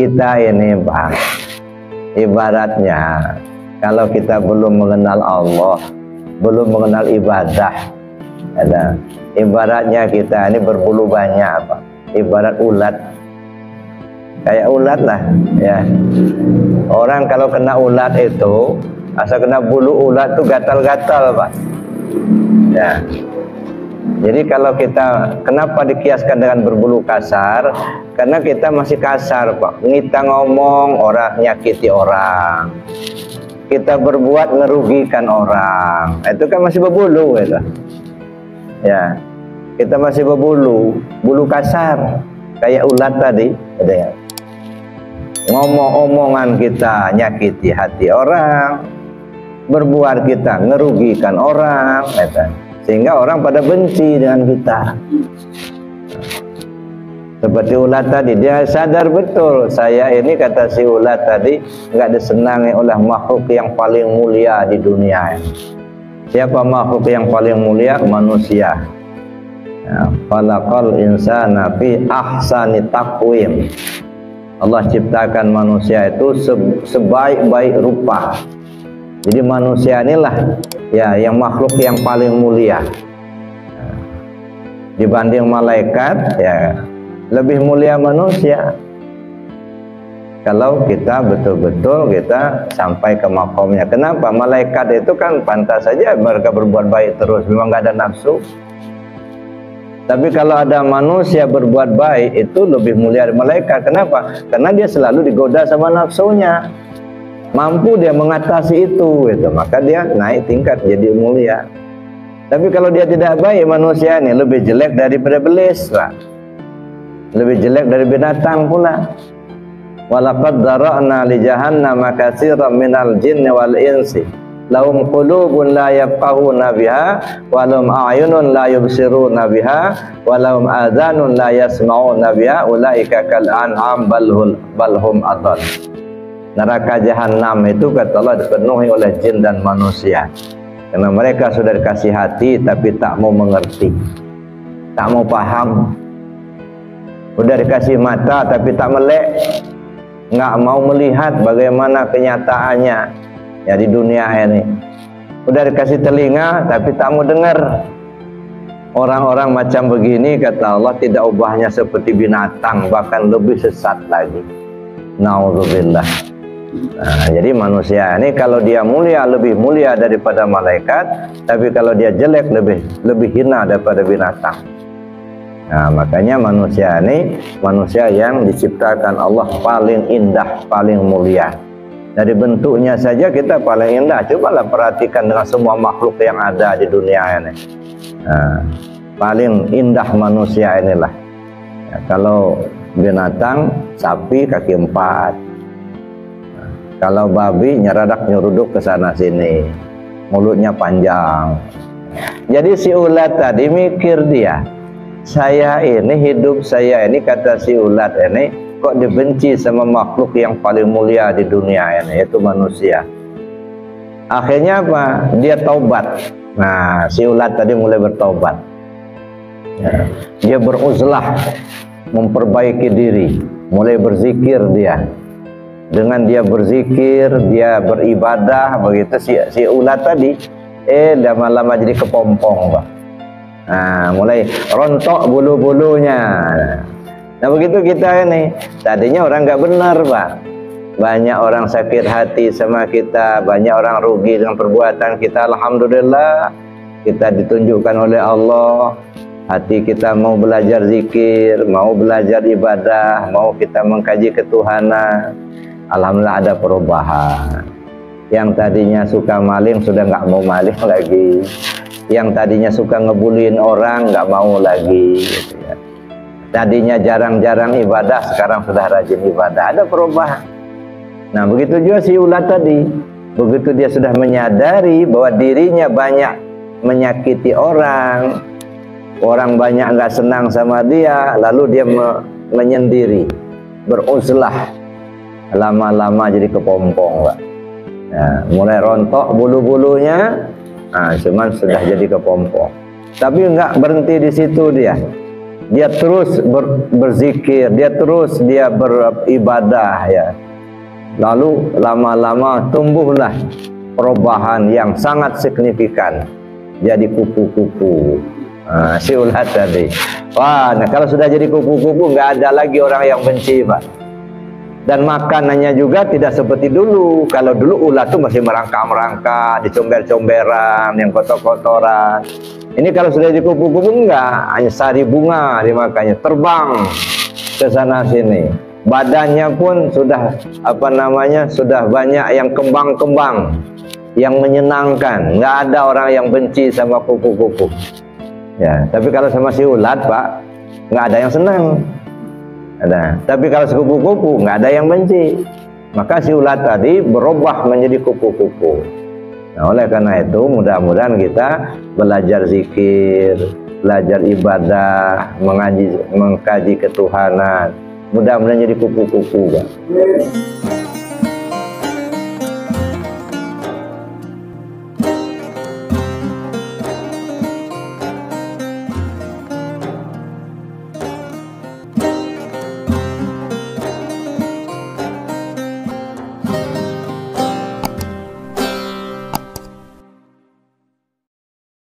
kita ini Pak, ibaratnya kalau kita belum mengenal Allah, belum mengenal ibadah, ada ibaratnya kita ini berbulu banyak Pak, ibarat ulat, kayak ulat lah ya. Orang kalau kena ulat itu, asal kena bulu ulat tuh gatal-gatal Pak ya. Jadi kalau kita, kenapa dikiaskan dengan berbulu kasar? Karena kita masih kasar Pak. Kita ngomong orang nyakiti orang, kita berbuat ngerugikan orang, itu kan masih berbulu gitu. Ya, kita masih berbulu, bulu kasar kayak ulat tadi, ada ya. Ngomong-omongan kita nyakiti hati orang, berbuat kita ngerugikan orang, gitu. Sehingga orang pada benci dengan kita. Seperti ulat tadi, dia sadar betul, saya ini, kata si ulat tadi, nggak disenangi oleh makhluk yang paling mulia di dunia ini. Siapa makhluk yang paling mulia? Manusia. Khalaqal insana fi ahsani taqwim. Allah ciptakan manusia itu sebaik-baik rupa. Jadi manusia inilah ya yang makhluk yang paling mulia dibanding malaikat, ya lebih mulia manusia. Kalau kita betul-betul kita sampai ke makomnya. Kenapa? Malaikat itu kan pantas saja mereka berbuat baik terus, memang nggak ada nafsu. Tapi kalau ada manusia berbuat baik itu lebih mulia dari malaikat. Kenapa? Karena dia selalu digoda sama nafsunya. Mampu dia mengatasi itu, gitu. Maka dia naik tingkat jadi mulia. Tapi kalau dia tidak baik, manusia ini lebih jelek daripada belis lah, lebih jelek dari binatang pula. Walaqad dzara'na li jahannama katsiran minal jinni wal insi lahum qulubun la yafqahuna biha wa lahum a'yunun la yubsiruna biha wa lahum adhanun la yasma'una biha ulaika kal an'am bal hum adall. Neraka jahanam itu kata Allah dipenuhi oleh jin dan manusia, karena mereka sudah dikasih hati tapi tak mau mengerti, tak mau paham. Udah dikasih mata tapi tak melek, nggak mau melihat bagaimana kenyataannya ya di dunia ini. Udah dikasih telinga tapi tak mau dengar. Orang-orang macam begini kata Allah tidak ubahnya seperti binatang, bahkan lebih sesat lagi. Nauzubillah. Nah, jadi manusia ini kalau dia mulia lebih mulia daripada malaikat, tapi kalau dia jelek lebih hina daripada binatang. Nah, makanya manusia ini manusia yang diciptakan Allah paling indah, paling mulia. Dari bentuknya saja kita paling indah. Cobalah perhatikan dengan semua makhluk yang ada di dunia ini. Nah, paling indah manusia inilah. Ya, kalau binatang, sapi kaki 4. Kalau babi nyeradak nyeruduk ke sana sini, mulutnya panjang. Jadi si ulat tadi mikir dia, saya ini hidup saya ini, kata si ulat ini, kok dibenci sama makhluk yang paling mulia di dunia ini, yaitu manusia. Akhirnya apa? Dia taubat. Nah, si ulat tadi mulai bertaubat. Ya, dia beruzlah, memperbaiki diri, mulai berzikir dia. Dengan dia berzikir, dia beribadah, begitu si ulat tadi, lama-lama jadi kepompong, Pak. Nah, mulai rontok bulu-bulunya. Nah, begitu kita ini, tadinya orang nggak benar, Pak. Banyak orang sakit hati sama kita, banyak orang rugi dengan perbuatan kita. Alhamdulillah, kita ditunjukkan oleh Allah. Hati kita mau belajar zikir, mau belajar ibadah, mau kita mengkaji ketuhanan. Alhamdulillah ada perubahan. Yang tadinya suka maling sudah nggak mau maling lagi. Yang tadinya suka ngebulin orang nggak mau lagi. Gitu ya. Tadinya jarang-jarang ibadah, sekarang sudah rajin ibadah. Ada perubahan. Nah, begitu juga si ulat tadi. Begitu dia sudah menyadari bahwa dirinya banyak menyakiti orang, orang banyak nggak senang sama dia, lalu dia menyendiri, beruzlah. Lama-lama jadi kepompong, Pak. Ya, mulai rontok bulu-bulunya, nah, cuman sudah jadi kepompong. Tapi nggak berhenti di situ dia. dia terus berzikir, dia terus beribadah ya. Lalu lama-lama tumbuhlah perubahan yang sangat signifikan, jadi kupu-kupu. Si ulat tadi. Wah, nah kalau sudah jadi kupu-kupu nggak ada lagi orang yang benci, Pak. Dan makanannya juga tidak seperti dulu. Kalau dulu ulat itu masih merangkak-merangkak, dicomber-comberan, yang kotor-kotoran. Ini kalau sudah di kupu-kupu enggak, hanya sari bunga dimakannya, terbang ke sana sini. Badannya pun sudah sudah banyak yang kembang-kembang, yang menyenangkan. Enggak ada orang yang benci sama kupu-kupu. Ya, tapi kalau sama si ulat, Pak, enggak ada yang senang. Ada. Tapi kalau kupu-kupu nggak ada yang benci. Maka si ulat tadi berubah menjadi kupu-kupu. Nah, oleh karena itu mudah-mudahan kita belajar zikir, belajar ibadah, mengkaji ketuhanan. Mudah-mudahan jadi kupu-kupu, Pak.